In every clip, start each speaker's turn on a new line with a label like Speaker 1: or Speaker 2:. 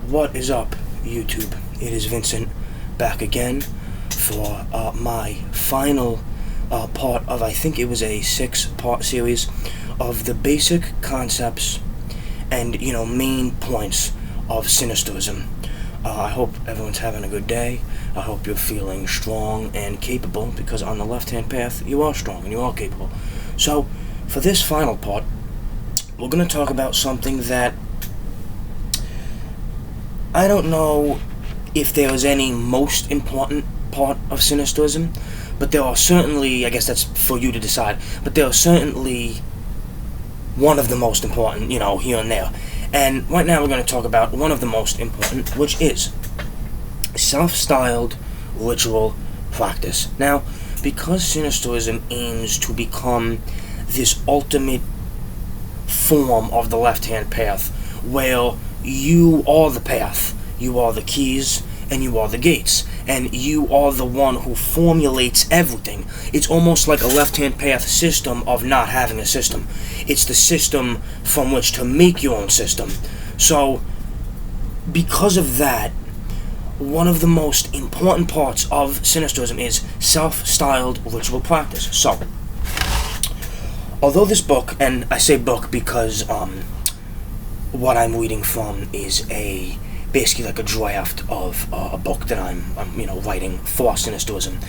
Speaker 1: What is up, YouTube? It is Vincent back again for my final part of, I think it was a 6-part series of the basic concepts and, main points of Sinisterism. I hope everyone's having a good day. I hope you're feeling strong and capable, because on the left-hand path, you are strong and you are capable. So, for this final part, we're going to talk about something that I don't know if there is any most important part of Sinisterism, but there are certainly, I guess that's for you to decide, but there are certainly one of the most important, here and there. And right now we're going to talk about one of the most important, which is self-styled ritual practice. Now, because Sinisterism aims to become this ultimate form of the left-hand path, where you are the path, you are the keys, and you are the gates, and you are the one who formulates everything. It's almost like a left-hand path system of not having a system. It's the system from which to make your own system. So, because of that, one of the most important parts of Sinisterism is self-styled ritual practice. So, although this book, and I say book because what I'm reading from is basically like a draft of a book that I'm writing for Sinisterism,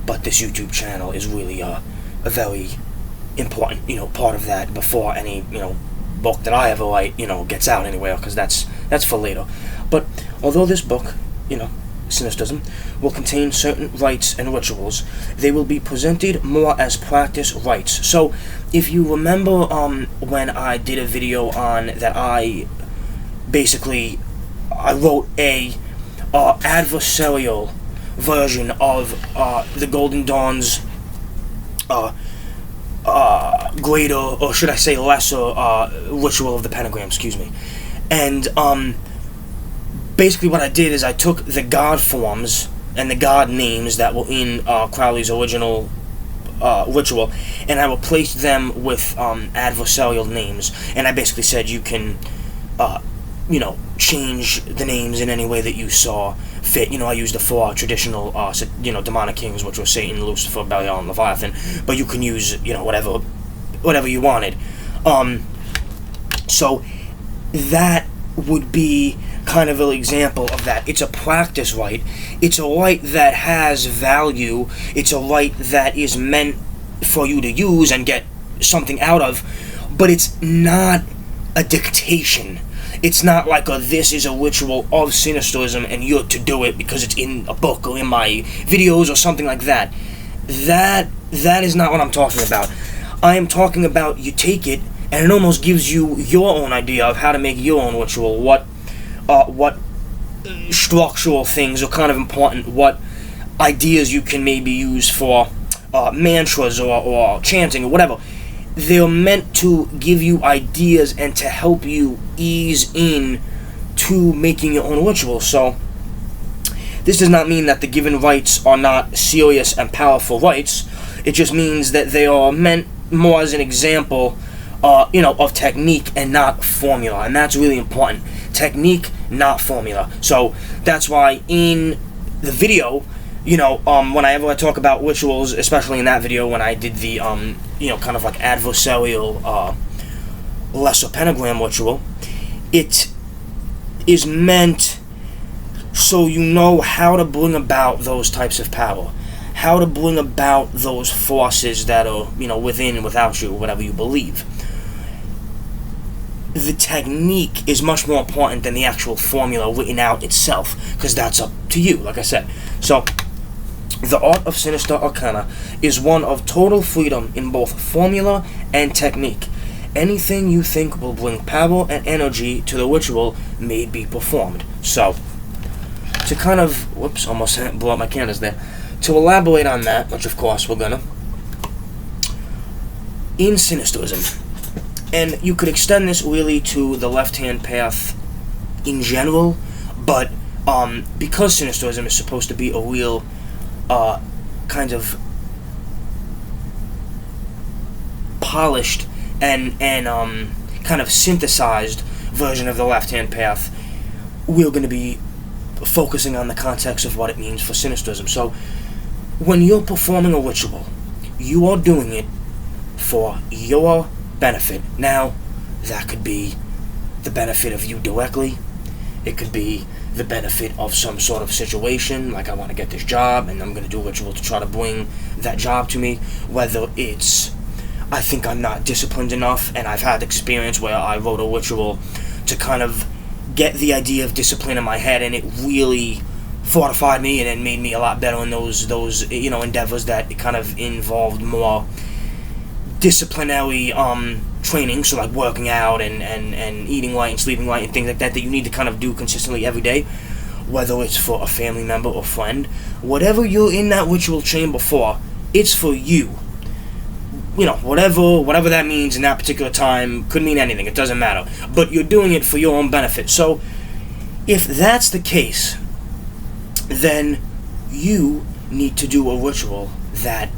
Speaker 1: but this YouTube channel is really a very important part of that before any book that I ever write gets out anywhere, because that's for later. But although this book, Sinisterism, will contain certain rites and rituals, they will be presented more as practice rites. So, if you remember when I did a video on that, I wrote a adversarial version of the Golden Dawn's greater, or should I say lesser, ritual of the pentagram, excuse me. And basically what I did is I took the god forms and the god names that were in Crowley's original ritual, and I replaced them with adversarial names, and I basically said you can change the names in any way that you saw fit. I used the 4 traditional demonic kings, which were Satan, Lucifer, Belial, and Leviathan, but you can use whatever you wanted. So that would be kind of an example of that. It's a practice rite. It's a rite that has value. It's a rite that is meant for you to use and get something out of, but it's not a dictation. It's not like this is a ritual of Sinisterism and you're to do it because it's in a book or in my videos or something like that. That is not what I'm talking about. I am talking about you take it and it almost gives you your own idea of how to make your own ritual, what structural things are kind of important, what ideas you can maybe use for mantras or chanting or whatever. They're meant to give you ideas and to help you ease in to making your own ritual. So, this does not mean that the given rites are not serious and powerful rites. It just means that they are meant more as an example, of technique and not formula. And that's really important. Technique, not formula. So, that's why in the video, whenever I talk about rituals, especially in that video when I did the, kind of like adversarial, lesser pentagram ritual, it is meant so you know how to bring about those types of power, how to bring about those forces that are, within and without you, whatever you believe. The technique is much more important than the actual formula written out itself, because that's up to you, like I said. So, the art of Sinister Arcana is one of total freedom in both formula and technique. Anything you think will bring power and energy to the ritual may be performed. So, to kind of, almost blew up my canvas there. To elaborate on that, which of course we're gonna, in Sinisterism, and you could extend this really to the left-hand path in general, but because Sinisterism is supposed to be a real kind of polished and kind of synthesized version of the left-hand path, we're going to be focusing on the context of what it means for Sinisterism. So, when you're performing a ritual, you are doing it for your benefit. Now, that could be the benefit of you directly. It could be the benefit of some sort of situation, like I want to get this job, and I'm going to do a ritual to try to bring that job to me. Whether it's, I think I'm not disciplined enough, and I've had experience where I wrote a ritual to kind of get the idea of discipline in my head, and it really fortified me and it made me a lot better in those endeavors that kind of involved more disciplinary training, so like working out and eating right and sleeping right and things like that you need to kind of do consistently every day, whether it's for a family member or friend. Whatever you're in that ritual chamber for, it's for you. Whatever that means in that particular time, could mean anything, it doesn't matter. But you're doing it for your own benefit. So, if that's the case, then you need to do a ritual that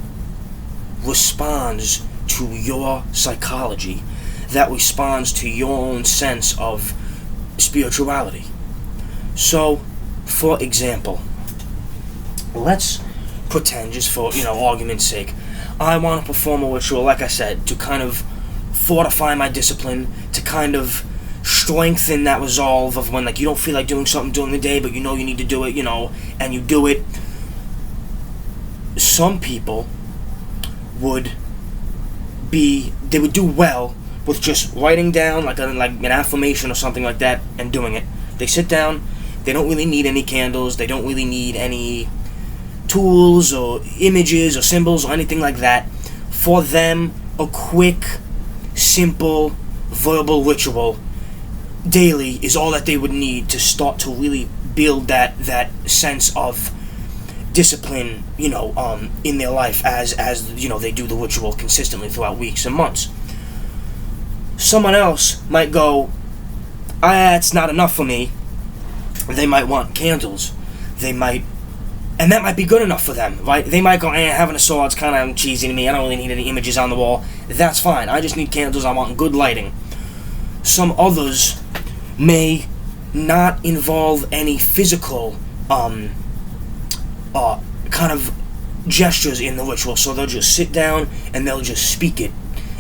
Speaker 1: responds to your psychology, that responds to your own sense of spirituality. So, for example, let's pretend, just for argument's sake, I want to perform a ritual, like I said, to kind of fortify my discipline, to kind of strengthen that resolve of when you don't feel like doing something during the day, but you need to do it, and you do it. Some people would do well with just writing down like an affirmation or something like that and doing it. They sit down, they don't really need any candles, they don't really need any tools or images or symbols or anything like that. For them, a quick, simple, verbal ritual daily is all that they would need to start to really build that sense of discipline, in their life as they do the ritual consistently throughout weeks and months. Someone else might go, it's not enough for me. They might want candles. And that might be good enough for them, right? They might go, having a sword's kind of cheesy to me. I don't really need any images on the wall. That's fine. I just need candles. I want good lighting. Some others may not involve any physical kind of gestures in the ritual, so they'll just sit down and they'll just speak it,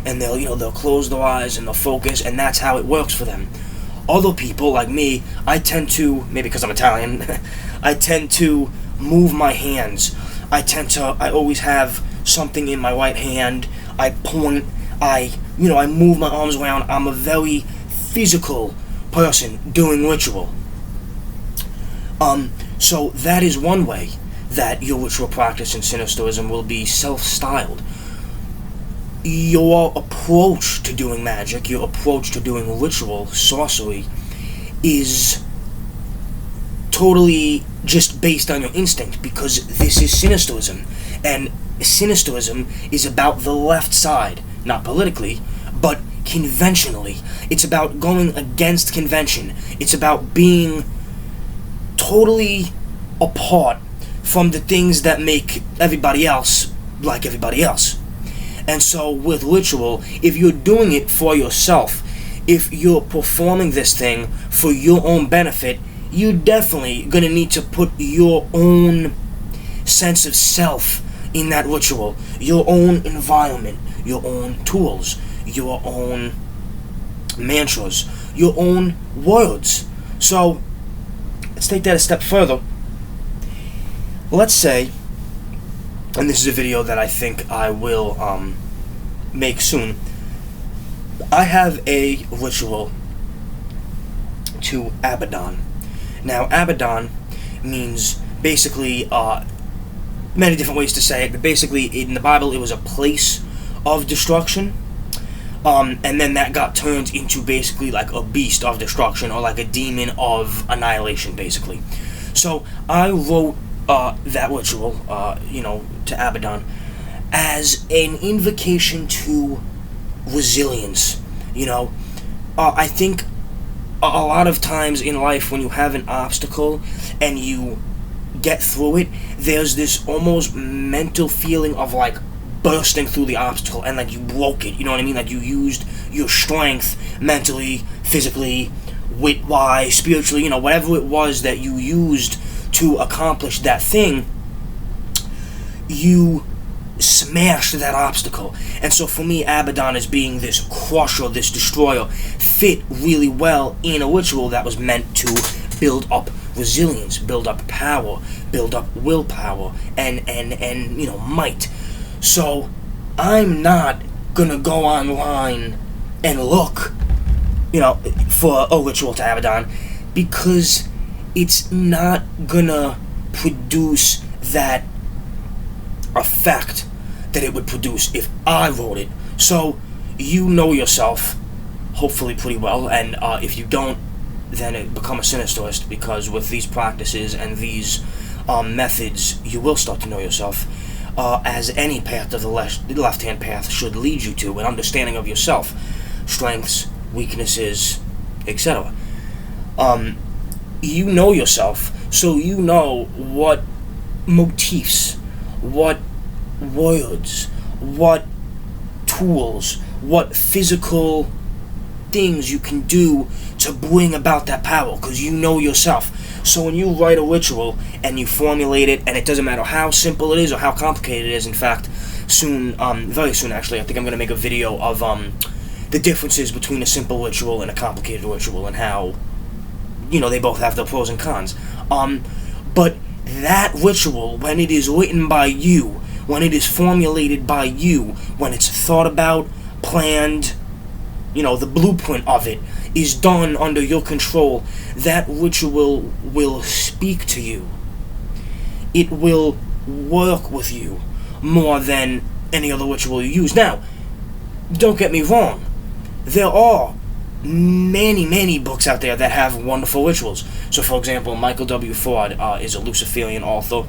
Speaker 1: and they'll close their eyes and they'll focus, and that's how it works for them. Other people, like me, I tend to, maybe because I'm Italian, I tend to move my hands. I always have something in my right hand. I point, I move my arms around. I'm a very physical person doing ritual. So that is one way that your ritual practice in Sinisterism will be self-styled. Your approach to doing magic, your approach to doing ritual sorcery, is totally just based on your instinct, because this is Sinisterism, and Sinisterism is about the left side, not politically, but conventionally. It's about going against convention. It's about being totally apart from the things that make everybody else like everybody else. And so with ritual, if you're doing it for yourself, if you're performing this thing for your own benefit, you're definitely going to need to put your own sense of self in that ritual, your own environment, your own tools, your own mantras, your own words. So, let's take that a step further. Let's say, and this is a video that I think I will make soon, I have a ritual to Abaddon. Now, Abaddon means basically, many different ways to say it, but basically in the Bible it was a place of destruction, and then that got turned into basically like a beast of destruction, or like a demon of annihilation, basically. So I wrote that ritual, to Abaddon, as an invocation to resilience. I think a lot of times in life, when you have an obstacle and you get through it, there's this almost mental feeling of like bursting through the obstacle, and like you broke it, you know what I mean? Like you used your strength mentally, physically, wit-wise, spiritually, whatever it was that you used to accomplish that thing, you smashed that obstacle. And so for me, Abaddon, as being this crusher, this destroyer, fit really well in a ritual that was meant to build up resilience, build up power, build up willpower, and might. So I'm not gonna go online and look, for a ritual to Abaddon, because it's not gonna produce that effect that it would produce if I wrote it. So you know yourself, hopefully pretty well, and if you don't, then become a Sinisterist, because with these practices and these methods, you will start to know yourself, as any path of the left-hand path should lead you to, an understanding of yourself, strengths, weaknesses, etc. You know yourself, so you know what motifs, what words, what tools, what physical things you can do to bring about that power, because you know yourself. So when you write a ritual and you formulate it, and it doesn't matter how simple it is or how complicated it is, in fact, soon, very soon actually, I think I'm going to make a video of the differences between a simple ritual and a complicated ritual, and how, they both have their pros and cons. But that ritual, when it is written by you, when it is formulated by you, when it's thought about, planned, the blueprint of it is done under your control, that ritual will speak to you. It will work with you more than any other ritual you use. Now, don't get me wrong. There are many, many books out there that have wonderful rituals. So, for example, Michael W. Ford is a Luciferian author.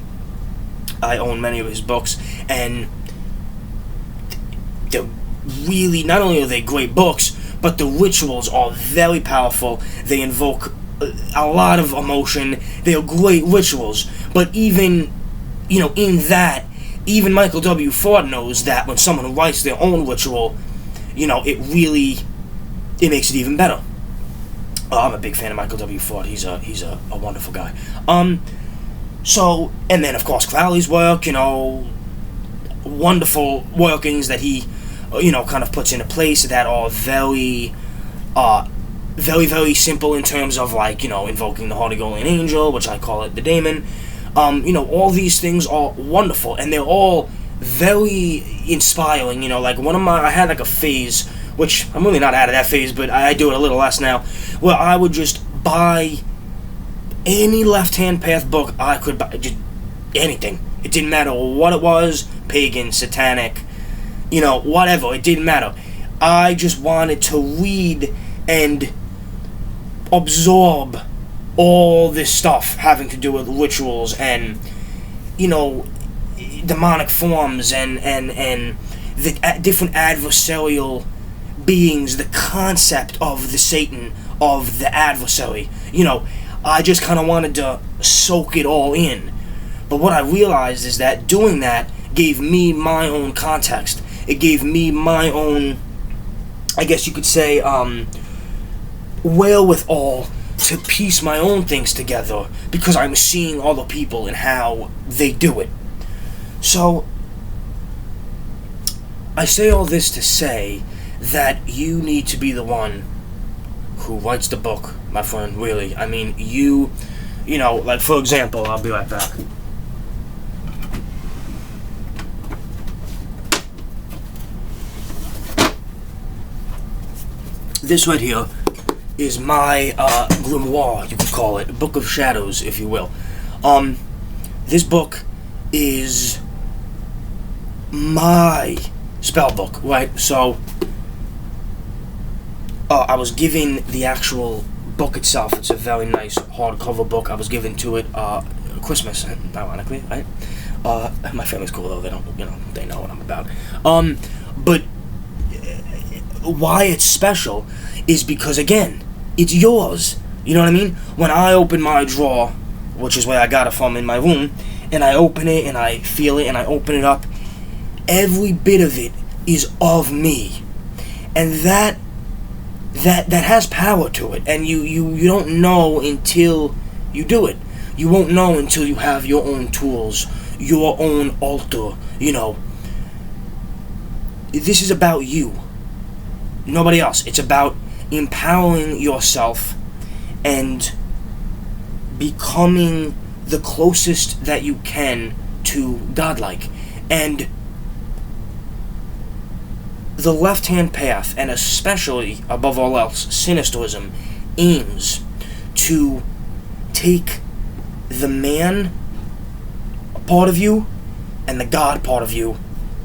Speaker 1: I own many of his books, and they're really, not only are they great books, but the rituals are very powerful. They invoke a lot of emotion. They are great rituals. But even, in that, even Michael W. Ford knows that when someone writes their own ritual, it makes it even better. I'm a big fan of Michael W. Ford. He's a wonderful guy. So, and then of course Crowley's work, wonderful workings that he, kind of puts into place that are very, very, very simple in terms of invoking the Hardigolian Angel, which I call it the Daemon. All these things are wonderful, and they're all very inspiring. I had a phase, which I'm really not out of that phase, but I do it a little less now, where I would just buy any left-hand path book I could buy, just anything. It didn't matter what it was, pagan, satanic, whatever, it didn't matter. I just wanted to read and absorb all this stuff having to do with rituals and, demonic forms and the different adversarial beings, the concept of the Satan, of the adversary. I just kind of wanted to soak it all in. But what I realized is that doing that gave me my own context. It gave me my own, I guess you could say, wherewithal to piece my own things together, because I'm seeing other people and how they do it. So, I say all this to say that you need to be the one who writes the book, my friend, really. I mean, for example, I'll be right back. This right here is my grimoire, you could call it, Book of Shadows, if you will. This book is my spell book, right? So, I was given the actual book itself. It's a very nice hardcover book. I was given to it Christmas, ironically, right? My family's cool though. They don't, they know what I'm about. But why it's special is because, again, it's yours. You know what I mean? When I open my drawer, which is where I got it from in my room, and I open it and I feel it and I open it up, every bit of it is of me. And that that has power to it, and you don't know until you do it. You won't know until you have your own tools, your own altar. This is about you, nobody else. It's about empowering yourself and becoming the closest that you can to godlike. And the left-hand path, and especially, above all else, Sinisterism, aims to take the man part of you and the God part of you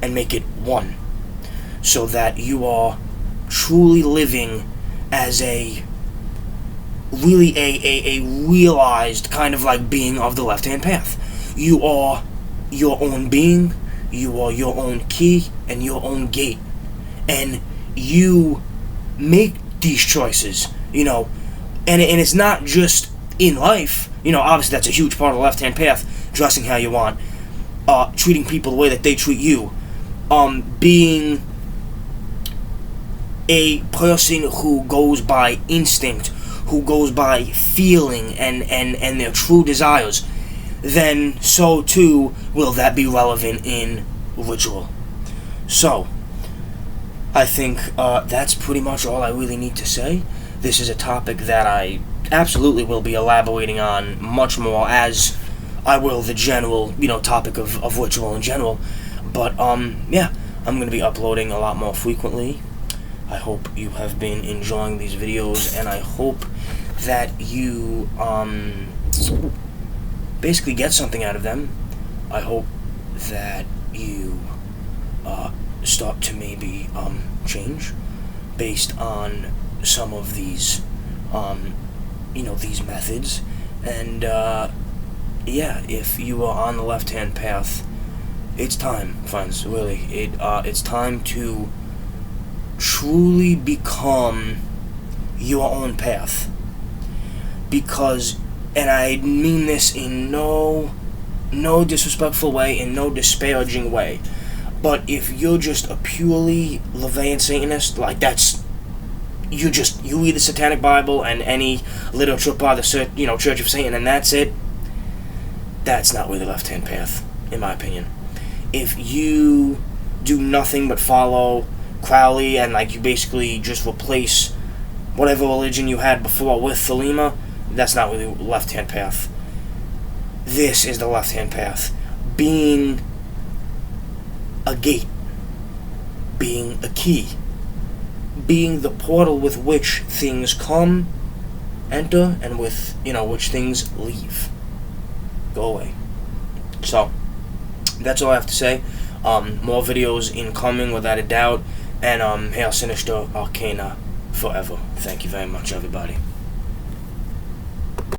Speaker 1: and make it one, so that you are truly living as a realized kind of like being of the left-hand path. You are your own being, you are your own key and your own gate, and you make these choices, and it's not just in life. Obviously that's a huge part of the left-hand path: dressing how you want, treating people the way that they treat you, being a person who goes by instinct, who goes by feeling and their true desires. Then so too will that be relevant in ritual. So I think that's pretty much all I really need to say. This is a topic that I absolutely will be elaborating on much more, as I will the general, topic of ritual in general. But yeah, I'm going to be uploading a lot more frequently. I hope you have been enjoying these videos, and I hope that you basically get something out of them. I hope that you start to maybe change based on some of these these methods. And yeah, if you are on the left-hand path, it's time, friends. Really, it's time to truly become your own path. Because, and I mean this in no disrespectful way, in no disparaging way, but if you're just a purely LaVeyan Satanist, like you read the Satanic Bible and any literature by the Church of Satan, and that's it, that's not really the left-hand path, in my opinion. If you do nothing but follow Crowley, and you basically just replace whatever religion you had before with Thelema, that's not really the left-hand path. This is the left-hand path. Being a gate, being a key, being the portal with which things come, enter, and with which things leave, go away. So that's all I have to say. More videos incoming, without a doubt. And Hail Sinister Arcana forever. Thank you very much, everybody.